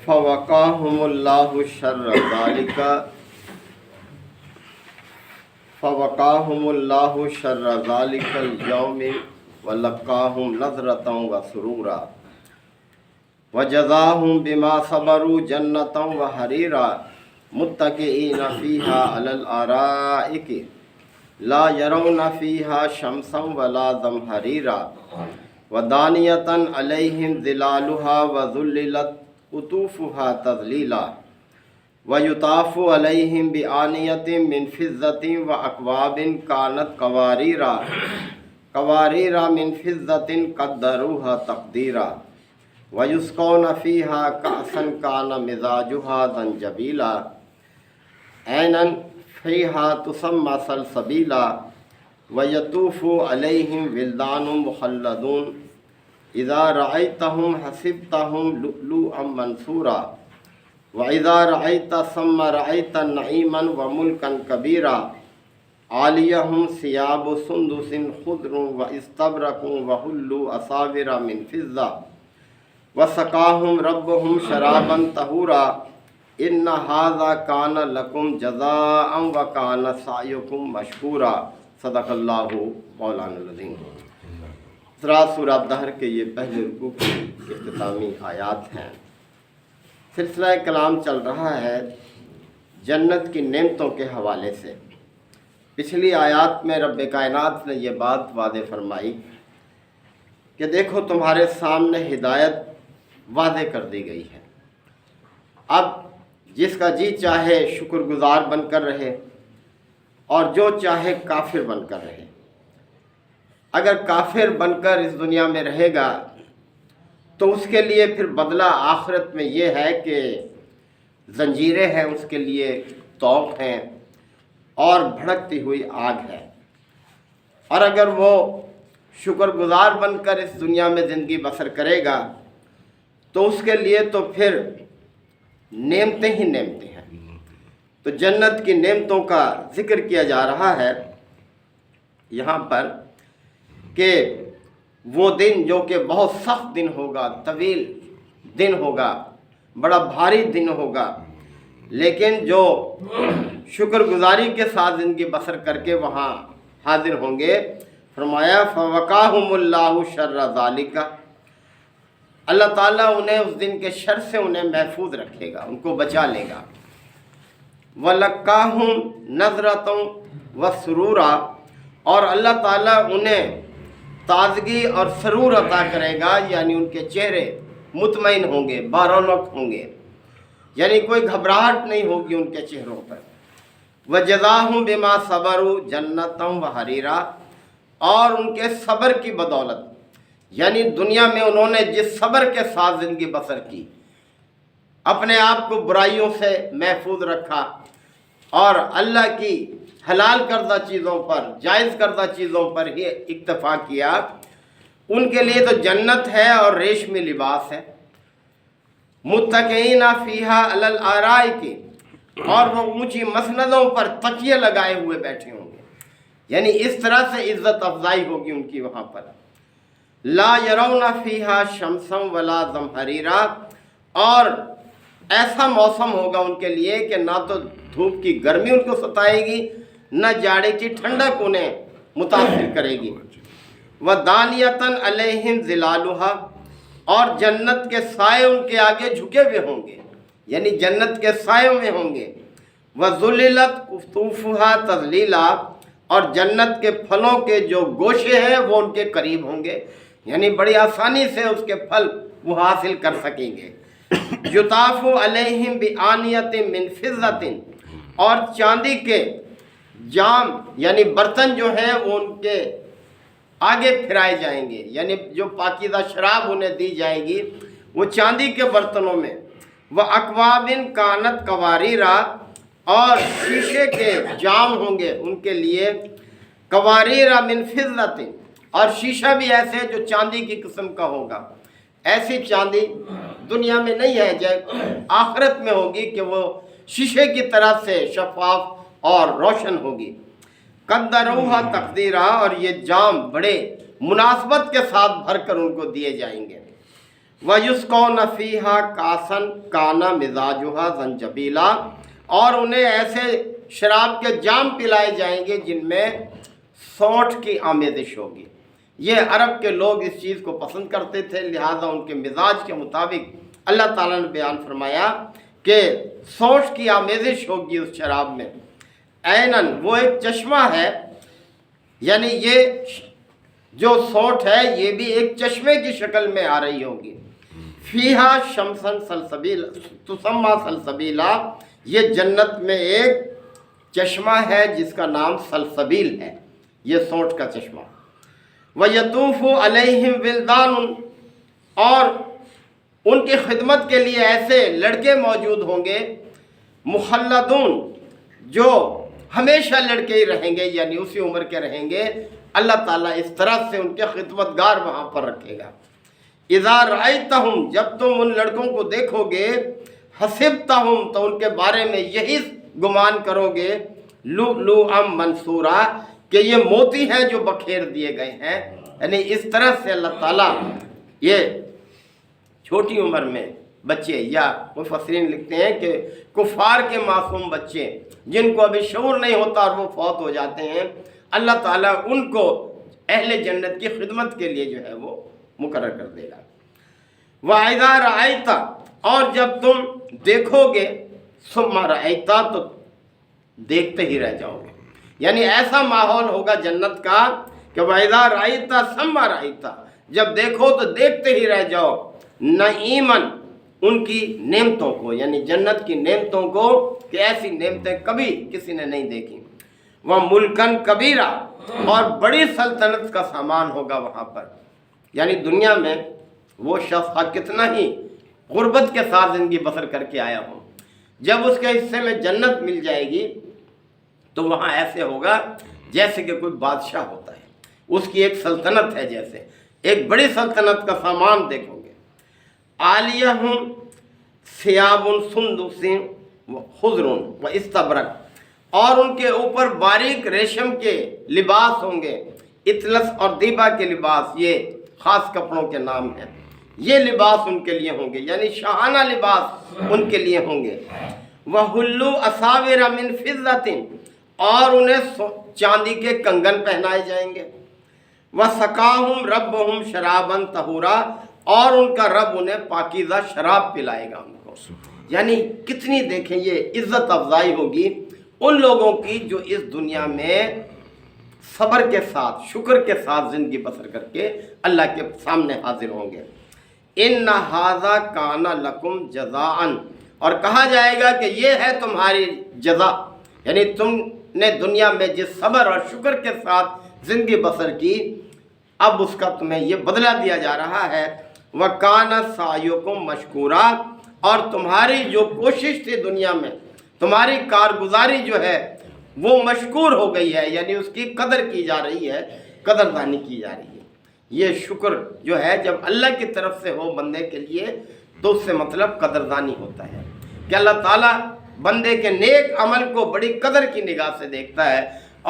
فوقاهم الله شر ذلك اليوم ولقاهم نظرة وسرورا وجزاهم بما صبروا جنة وحريرا متكئين فيها على الأرائك لا يرون فيها شمسا ولا زمهريرا ودانية عليهم ظلالها وذللت قطوفها تذليلا ويطاف عليهم بآنية من فضة وأكواب كانت قواريرا من فضة قدروها تقديرا ويسقون فيها كأسا كان مزاجها زنجبيلا عينا فيها تسمى سلسبيلا ويطوف عليهم ولدان مخلدون اذا رأيتهم حسبتهم لؤلؤا منثورا واذا رأيت ثم رأيت نعيما وملكا كبيرا عاليهم ثياب سندس خضر واستبرق وحلوا أساور من فضة وسقاهم ربهم شرابا طهورا ان هذا كان لكم جزاء وكان سعيكم مشكورا صدق اللہ مولانا العظیم۔ سورہ دہر کے یہ پہلے رکوع کی اختتامی آیات ہیں۔ سلسلہ کلام چل رہا ہے جنت کی نعمتوں کے حوالے سے۔ پچھلی آیات میں رب کائنات نے یہ بات واضح فرمائی کہ دیکھو تمہارے سامنے ہدایت واضح کر دی گئی ہے، اب جس کا جی چاہے شکر گزار بن کر رہے اور جو چاہے کافر بن کر رہے۔ اگر کافر بن کر اس دنیا میں رہے گا تو اس کے لیے پھر بدلہ آخرت میں یہ ہے کہ زنجیریں ہیں اس کے لیے، طوق ہیں اور بھڑکتی ہوئی آگ ہے۔ اور اگر وہ شکر گزار بن کر اس دنیا میں زندگی بسر کرے گا تو اس کے لیے تو پھر نعمتیں ہی نعمتیں ہیں۔ تو جنت کی نعمتوں کا ذکر کیا جا رہا ہے یہاں پر کہ وہ دن جو کہ بہت سخت دن ہوگا، طویل دن ہوگا، بڑا بھاری دن ہوگا، لیکن جو شکر گزاری کے ساتھ زندگی بسر کر کے وہاں حاضر ہوں گے، فرمایا فوقاہم اللہ شر ذالک، اللہ تعالیٰ انہیں اس دن کے شر سے انہیں محفوظ رکھے گا، ان کو بچا لے گا۔ وَلَقَّاهُمْ نَظْرَةً وَسُرُورًا، اور اللہ تعالیٰ انہیں تازگی اور سرور عطا کرے گا، یعنی ان کے چہرے مطمئن ہوں گے، بارونق ہوں گے، یعنی کوئی گھبراہٹ نہیں ہوگی ان کے چہروں پر۔ وَجَزَاهُمْ بِمَا صَبَرُوا جَنَّةً وَحَرِيرًا، اور ان کے صبر کی بدولت، یعنی دنیا میں انہوں نے جس صبر کے ساتھ زندگی بسر کی، اپنے آپ کو برائیوں سے محفوظ رکھا اور اللہ کی حلال کردہ چیزوں پر، جائز کردہ چیزوں پر ہی اکتفا کیا، ان کے لیے تو جنت ہے اور ریشمی لباس ہے۔ متکئین فیہا علی الارائک، اور وہ اونچی مسندوں پر تکیے لگائے ہوئے بیٹھے ہوں گے، یعنی اس طرح سے عزت افزائی ہوگی ان کی وہاں پر۔ لا یرون فیہا شمسا ولا زمہریرا، اور ایسا موسم ہوگا ان کے لیے کہ نہ تو دھوپ کی گرمی ان کو ستائے گی، نہ جاڑے کی ٹھنڈک انہیں متاثر کرے گی۔ وَدَانِيَةً عَلَيْهِمْ ظِلَالُهَا، اور جنت کے سائے ان کے آگے جھکے ہوئے ہوں گے، یعنی جنت کے سائوں میں ہوں گے۔ وَذُلِّلَتْ قُطُوفُهَا تَذْلِيلًا، اور جنت کے پھلوں کے جو گوشے ہیں وہ ان کے قریب ہوں گے، یعنی بڑی آسانی سے اس کے پھل وہ حاصل کر سکیں گے۔ یطاف علیہم بآنیۃ من فضۃ، اور چاندی کے جام یعنی برتن جو ہیں وہ ان کے آگے پھرائے جائیں گے، یعنی جو پاکیزہ شراب انہیں دی جائے گی وہ چاندی کے برتنوں میں۔ وَأَكْوَابٍ كَانَتْ قَوَارِيرًا، اور شیشے کے جام ہوں گے ان کے لیے، قواریر من فضۃ، اور شیشہ بھی ایسے جو چاندی کی قسم کا ہوگا۔ ایسی چاندی دنیا میں نہیں ہے، جو آخرت میں ہوگی کہ وہ شیشے کی طرح سے شفاف اور روشن ہوگی۔ قدروہا تقدیرا، اور یہ جام بڑے مناسبت کے ساتھ بھر کر ان کو دیے جائیں گے۔ وَيُسْقَوْنَ فِيهَا كَأْسًا كَانَ مِزَاجُهَا زَنجَبِيلًا، اور انہیں ایسے شراب کے جام پلائے جائیں گے جن میں سونٹھ کی آمیزش ہوگی۔ یہ عرب کے لوگ اس چیز کو پسند کرتے تھے، لہٰذا ان کے مزاج کے مطابق اللہ تعالیٰ نے بیان فرمایا کہ سونٹھ کی آمیزش ہوگی اس شراب میں۔ عیناً، وہ ایک چشمہ ہے، یعنی یہ جو سونٹھ ہے یہ بھی ایک چشمے کی شکل میں آ رہی ہوگی۔ فیہا شمسن سلسبیل تسمى سلسبیلا، یہ جنت میں ایک چشمہ ہے جس کا نام سلسبیل ہے، یہ سونٹھ کا چشمہ۔ وَيَطُوفُ عَلَيْهِمْ وِلْدَانٌ، اور ان کی خدمت کے لیے ایسے لڑکے موجود ہوں گے، مخلدون، جو ہمیشہ لڑکے ہی رہیں گے، یعنی اسی عمر کے رہیں گے۔ اللہ تعالیٰ اس طرح سے ان کے خدمتگار وہاں پر رکھے گا۔ اذا رأیتہم، جب تم ان لڑکوں کو دیکھو گے، حسبتہم، تو ان کے بارے میں یہی گمان کرو گے، لؤلؤا منثورا، کہ یہ موتی ہیں جو بکھیر دیے گئے ہیں۔ یعنی اس طرح سے اللہ تعالیٰ یہ چھوٹی عمر میں بچے، یا مفسرین لکھتے ہیں کہ کفار کے معصوم بچے جن کو ابھی شعور نہیں ہوتا اور وہ فوت ہو جاتے ہیں، اللہ تعالیٰ ان کو اہل جنت کی خدمت کے لیے جو ہے وہ مقرر کر دے گا۔ وَإِذَا رَأَيْتَ، اور جب تم دیکھو گے، ثُمَّ رَأَيْتَ، تو دیکھتے ہی رہ جاؤ گے، یعنی ایسا ماحول ہوگا جنت کا کہ وَإِذَا رَأَيْتَ ثُمَّ رَأَيْتَ، جب دیکھو تو دیکھتے ہی رہ جاؤ، نعیماً، ان کی نعمتوں کو، یعنی جنت کی نعمتوں کو، کہ ایسی نعمتیں کبھی کسی نے نہیں دیکھی۔ وہ ملکن کبیرہ، اور بڑی سلطنت کا سامان ہوگا وہاں پر، یعنی دنیا میں وہ شخص کتنا ہی غربت کے ساتھ زندگی بسر کر کے آیا ہو، جب اس کے حصے میں جنت مل جائے گی تو وہاں ایسے ہوگا جیسے کہ کوئی بادشاہ ہوتا ہے، اس کی ایک سلطنت ہے، جیسے ایک بڑی سلطنت کا سامان دیکھو گے۔ عالیہم ثیاب سندس خضر و استبرق، اور ان کے اوپر باریک ریشم کے لباس ہوں گے، اطلس اور دیبا کے لباس، یہ خاص کپڑوں کے نام ہیں، یہ لباس ان کے لیے ہوں گے، یعنی شاہانہ لباس ان کے لیے ہوں گے۔ وَحُلُّوا أَسَاوِرَ مِن فِضَّةٍ، اور انہیں چاندی کے کنگن پہنائے جائیں گے۔ وَسَقَاهُمْ رَبُّهُمْ شَرَابًا طَهُورًا، اور ان کا رب انہیں پاکیزہ شراب پلائے گا ان کو۔ یعنی کتنی دیکھیں یہ عزت افزائی ہوگی ان لوگوں کی جو اس دنیا میں صبر کے ساتھ، شکر کے ساتھ زندگی بسر کر کے اللہ کے سامنے حاضر ہوں گے۔ ان ھذا کان لکم جزاء، اور کہا جائے گا کہ یہ ہے تمہاری جزا، یعنی تم نے دنیا میں جس صبر اور شکر کے ساتھ زندگی بسر کی، اب اس کا تمہیں یہ بدلہ دیا جا رہا ہے۔ وَكَانَ سَعْيُكُمْ مَشْكُورًا، اور تمہاری جو کوشش تھی دنیا میں، تمہاری کارگزاری جو ہے وہ مشکور ہو گئی ہے، یعنی اس کی قدر کی جا رہی ہے، قدردانی کی جا رہی ہے۔ یہ شکر جو ہے جب اللہ کی طرف سے ہو بندے کے لیے تو اس سے مطلب قدردانی ہوتا ہے، کہ اللہ تعالیٰ بندے کے نیک عمل کو بڑی قدر کی نگاہ سے دیکھتا ہے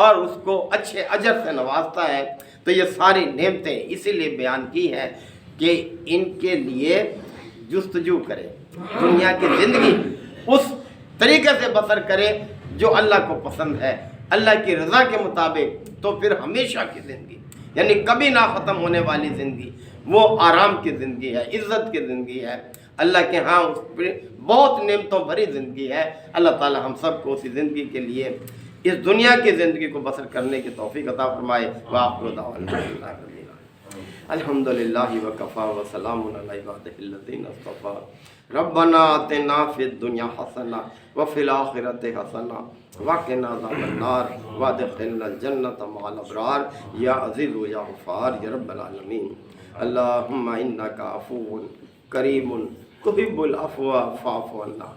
اور اس کو اچھے اجر سے نوازتا ہے۔ تو یہ ساری نعمتیں اسی لیے بیان کی ہیں کہ ان کے لیے جستجو کرے، دنیا کی زندگی اس طریقے سے بسر کرے جو اللہ کو پسند ہے، اللہ کی رضا کے مطابق، تو پھر ہمیشہ کی زندگی، یعنی کبھی نہ ختم ہونے والی زندگی، وہ آرام کی زندگی ہے، عزت کی زندگی ہے، اللہ کے ہاں اس پر بہت نعمتوں بھری زندگی ہے۔ اللہ تعالی ہم سب کو اسی زندگی کے لیے، اس دنیا کی زندگی کو بسر کرنے کی توفیق عطا فرمائے۔ وآخر دعوانا الحمدللہ وکفا وسلام علی عبادہ الذین اصطفیٰ۔ ربنا آتنا فی الدنیا حسنہ وفی الآخرۃ حسنہ وقنا عذاب النار وادخلنا الجنۃ مع الابرار یا عزیز یا غفار یا رب العالمین۔ اللہم انک عفو کریم تحب العفو فاعف عنا۔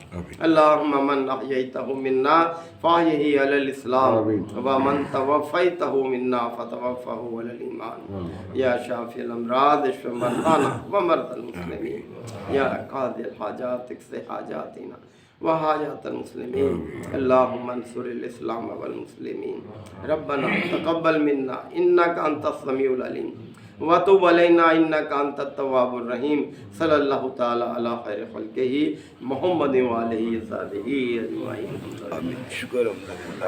اللہم من احییتہ منا فاحیہ علی الاسلام ومن توفیتہ منا فتوفہ علی الایمان۔ یا شافی الامراض اشف مرضانا ومرضى المسلمین، یا قاضی الحاجات اقض حاجاتنا وحاجات المسلمین۔ اللہم انصر الاسلام والمسلمین۔ ربنا تقبل منا انک انت السمیع العلیم وتب علینا انک انت التواب الرحیم صلی اللہ تعالی علی خیر خلقہ محمد و آلہ وصحبہ اجمعین. آمین. شکر الحمدللہ.